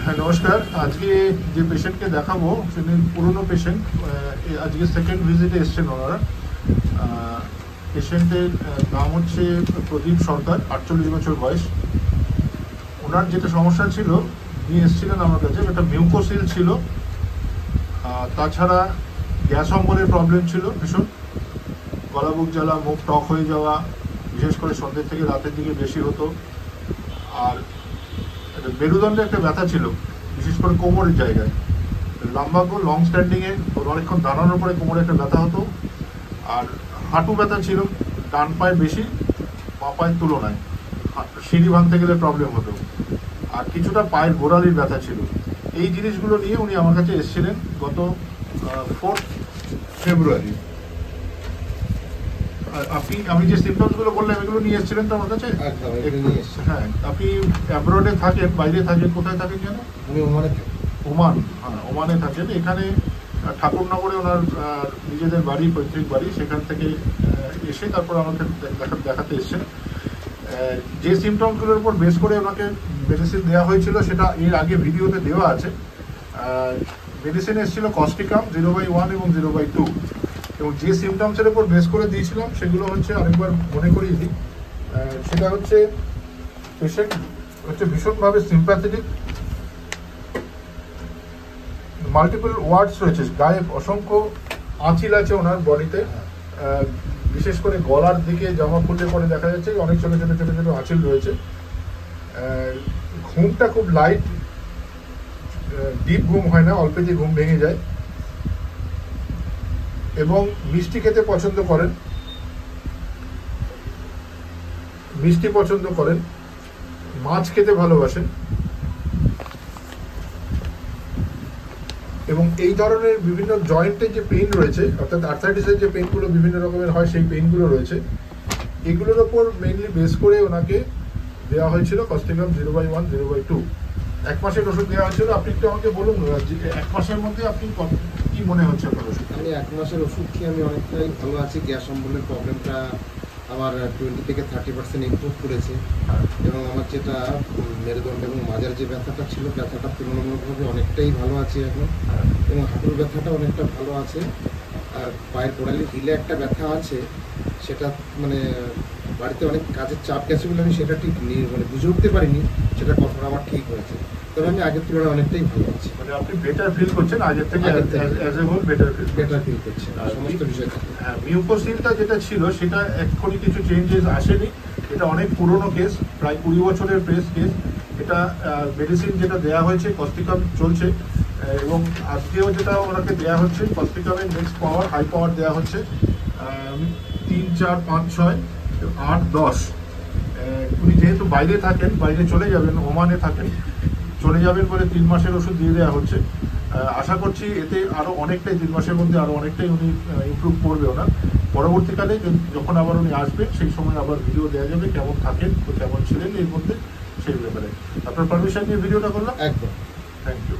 হ্যাঁ নমস্কার। আজকে যে পেশেন্টকে দেখাবো তিনি পুরনো পেশেন্ট, আজকে সেকেন্ড ভিজিটে এসছেন ওনারা। পেশেন্টের নাম হচ্ছে প্রদীপ সরকার, 48 বছর বয়স। ওনার যেটা সমস্যা ছিল নিয়ে এসেছিলেন আমার কাছে, একটা মিউকোসিল ছিল, তাছাড়া গ্যাস অম্বলের প্রবলেম ছিল ভীষণ, গলা বুক জ্বালা, মুখ টক হয়ে যাওয়া, বিশেষ করে সন্ধ্যের থেকে রাতের দিকে বেশি হতো। আর একটা মেরুদণ্ডে একটা ব্যথা ছিল, বিশেষ করে কোমরের জায়গায়, লং স্ট্যান্ডিংয়ে অনেকক্ষণ দাঁড়ানোর পরে কোমরে একটা ব্যথা হতো। আর হাঁটু ব্যথা ছিল ডান পায়ে বেশি, বাঁ পায়ের তুলনায়, সিঁড়ি ভাঙতে গেলে প্রবলেম হতো। আর কিছুটা পায়ের গোড়ালির ব্যথা ছিল। এই জিনিসগুলো নিয়ে উনি আমার কাছে এসেছিলেন গত 4 ফেব্রুয়ারি। আমি যে সিমটমসগুলো বললাম এগুলো নিয়ে এসেছিলেন তো আমার কাছে? হ্যাঁ, আপনি অ্যাব্রডে থাকেন, বাইরে থাকেন, কোথায় থাকেন যেন? ওমান। হ্যাঁ, ওমানে থাকেন। এখানে ঠাকুরনগরে ওনার নিজেদের বাড়ি, পৈতৃক বাড়ি, সেখান থেকে এসে তারপর আমাকে দেখাতে এসছেন। যে সিমটমসগুলোর উপর বেস করে ওনাকে মেডিসিন দেওয়া হয়েছিল সেটা এর আগে ভিডিওতে দেওয়া আছে। মেডিসিন এসেছিল কস্টিকাম 0/1 এবং 0/2, এবং যে সিমটমসের উপর বেস করে দিয়েছিলাম সেগুলো হচ্ছে, আরেকবার মনে করিয়ে দিই, সেটা হচ্ছে পেশেন্ট হচ্ছে ভীষণভাবে সিম্প্যাথেটিক, মাল্টিপল ওয়ার্ডস রয়েছে, গায়ে অসংখ্য আঁচিল আছে ওনার বডিতে, বিশেষ করে গলার দিকে জামা খুললে পরে দেখা যাচ্ছে অনেক ছোটো ছোটো ছোটো ছোটো আঁচিল রয়েছে। ঘুমটা খুব লাইট, ডিপ ঘুম হয় না, অল্পেতে ঘুম ভেঙে যায়, এবং মিষ্টি খেতে পছন্দ করেন, মাছ খেতে ভালোবাসেন, এবং এই ধরনের বিভিন্ন জয়েন্টের যে পেইন রয়েছে, অর্থাৎ আর্থারাইটিসের যে পেইনগুলো বিভিন্ন রকমের হয়, সেই পেইনগুলো রয়েছে। এগুলোর ওপর মেইনলি বেস করে ওনাকে দেওয়া হয়েছিল কস্টিকাম 0/1 0/2। 1 মাসের ওষুধ দেওয়া হয়েছিল। আপনি একটু আমাকে বলুন, 1 মাসের মধ্যে আপনি কি মনে হচ্ছে আপনার ওষুধ? আমি 1 মাসের ওষুধ খেয়ে আমি অনেকটাই ভালো আছি। গ্যাস অম্বলের প্রবলেমটা আমার 20 থেকে 30% ইমপ্রুভ করেছে, এবং আমার যেটা মেরুদণ্ড এবং মাজার যে ব্যথাটা ছিল, ব্যথাটা তুলনামূলকভাবে অনেকটাই ভালো আছে এখন, এবং হাঁটুর ব্যথাটা অনেকটা ভালো আছে। আর পায়ের গোড়ালি হিলে একটা ব্যথা আছে, সেটা মানে বাড়িতে অনেক কাজের চাপ গেছে বলে আমি সেটা ঠিক বুঝে উঠতে পারিনি সেটা কতটা আমার ঠিক হয়েছে। তবে আমি আগের তুলনায় অনেকটাই ভালো আছি। মানে আপনি বেটার ফিল করছেন আগের থেকে? বেটার ফিল করছেন সমস্ত বিষয় থেকে। হ্যাঁ, মিউকোসিলটা যেটা ছিল সেটা এক্ষুনি কিছু চেঞ্জেস আসেনি। এটা অনেক পুরনো কেস, প্রায় 20 বছরের কেস। এটা মেডিসিন যেটা দেওয়া হয়েছে কস্টিকাম চলছে, এবং আজকেও যেটা ওনাকে দেওয়া হচ্ছে কস্টিকামের নেক্সট পাওয়ার, হাই পাওয়ার দেওয়া হচ্ছে 3, 4, 5, 6, 8, 10। উনি যেহেতু বাইরে থাকেন, বাইরে চলে যাবেন, ওমানে থাকেন, চলে যাবেন বলে 3 মাসের ওষুধ দিয়ে দেওয়া হচ্ছে। আশা করছি এতে আরও অনেকটাই, 3 মাসের মধ্যে আরও অনেকটাই উনি ইমপ্রুভ করবে ওনার। পরবর্তীকালে যখন আবার উনি আসবেন সেই সময় আবার ভিডিও দেওয়া যাবে, কেমন থাকেন, কেমন ছিলেন এর মধ্যে, সেই ব্যাপারে। আপনার পারমিশন নিয়ে ভিডিওটা করলাম। একদম, থ্যাংক ইউ।